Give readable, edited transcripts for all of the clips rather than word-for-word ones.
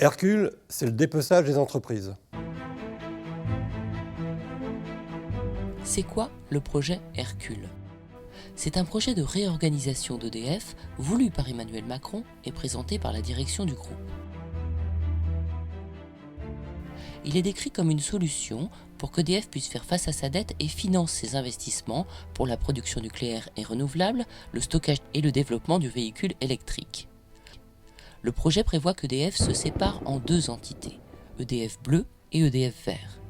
Hercule, c'est le dépeçage des entreprises. C'est quoi le projet Hercule? C'est un projet de réorganisation d'EDF voulu par Emmanuel Macron et présenté par la direction du groupe. Il est décrit comme une solution pour qu'EDF puisse faire face à sa dette et finance ses investissements pour la production nucléaire et renouvelable, le stockage et le développement du véhicule électrique. Le projet prévoit qu'EDF se sépare en deux entités, EDF Bleu et EDF Vert.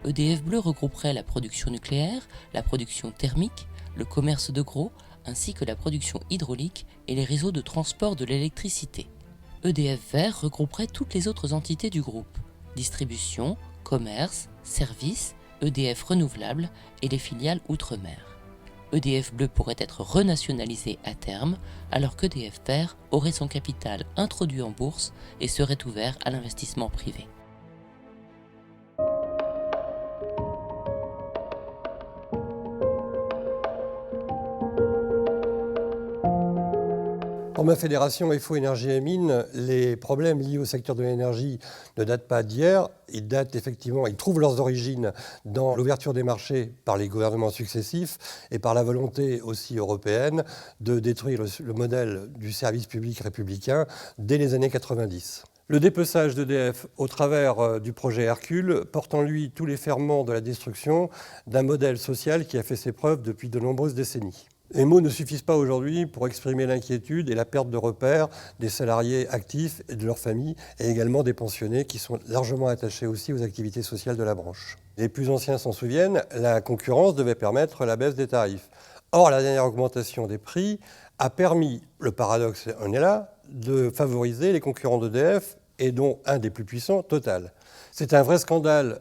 EDF Bleu regrouperait la production nucléaire, la production thermique, le commerce de gros, ainsi que la production hydraulique et les réseaux de transport de l'électricité. EDF Vert regrouperait toutes les autres entités du groupe, distribution, commerce, services, EDF Renouvelable et les filiales Outre-mer. EDF Bleu pourrait être renationalisé à terme, alors qu'EDF Vert aurait son capital introduit en bourse et serait ouvert à l'investissement privé. Pour ma fédération FO Énergie et Mines, les problèmes liés au secteur de l'énergie ne datent pas d'hier. Ils trouvent leurs origines dans l'ouverture des marchés par les gouvernements successifs et par la volonté aussi européenne de détruire le modèle du service public républicain dès les années 90. Le dépeçage d'EDF au travers du projet Hercule porte en lui tous les ferments de la destruction d'un modèle social qui a fait ses preuves depuis de nombreuses décennies. Les mots ne suffisent pas aujourd'hui pour exprimer l'inquiétude et la perte de repères des salariés actifs et de leurs familles, et également des pensionnés qui sont largement attachés aussi aux activités sociales de la branche. Les plus anciens s'en souviennent, la concurrence devait permettre la baisse des tarifs. Or, la dernière augmentation des prix a permis, le paradoxe en est là, de favoriser les concurrents d'EDF, et dont un des plus puissants, Total. C'est un vrai scandale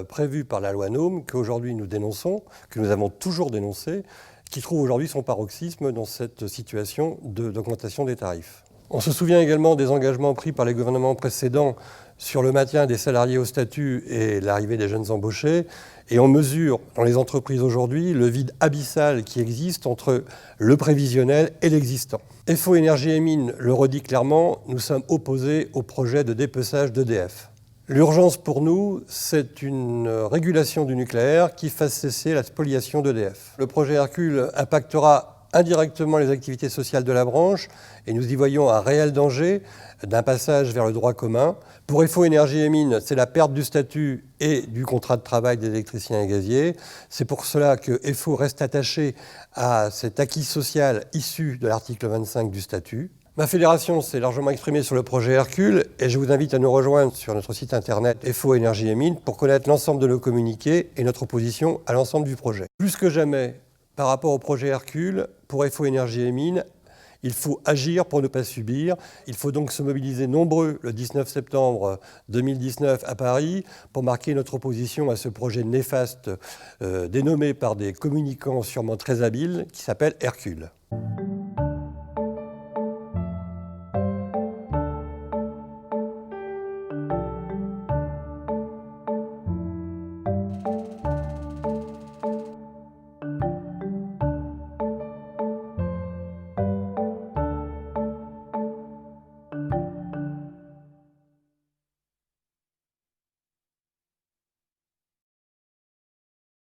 prévu par la loi NOM qu'aujourd'hui nous dénonçons, que nous avons toujours dénoncé, qui trouve aujourd'hui son paroxysme dans cette situation d'augmentation des tarifs. On se souvient également des engagements pris par les gouvernements précédents sur le maintien des salariés au statut et l'arrivée des jeunes embauchés, et on mesure dans les entreprises aujourd'hui le vide abyssal qui existe entre le prévisionnel et l'existant. FO Énergie et Mines le redit clairement, nous sommes opposés au projet de dépeçage d'EDF. L'urgence pour nous, c'est une régulation du nucléaire qui fasse cesser la spoliation d'EDF. Le projet Hercule impactera indirectement les activités sociales de la branche et nous y voyons un réel danger d'un passage vers le droit commun. Pour FO Énergie et Mines, c'est la perte du statut et du contrat de travail des électriciens et gaziers. C'est pour cela que FO reste attaché à cet acquis social issu de l'article 25 du statut. Ma fédération s'est largement exprimée sur le projet Hercule et je vous invite à nous rejoindre sur notre site internet FO Énergie et Mines pour connaître l'ensemble de nos communiqués et notre opposition à l'ensemble du projet. Plus que jamais, par rapport au projet Hercule, pour FO Énergie et Mines, il faut agir pour ne pas subir. Il faut donc se mobiliser nombreux le 19 septembre 2019 à Paris pour marquer notre opposition à ce projet néfaste dénommé par des communicants sûrement très habiles qui s'appelle Hercule.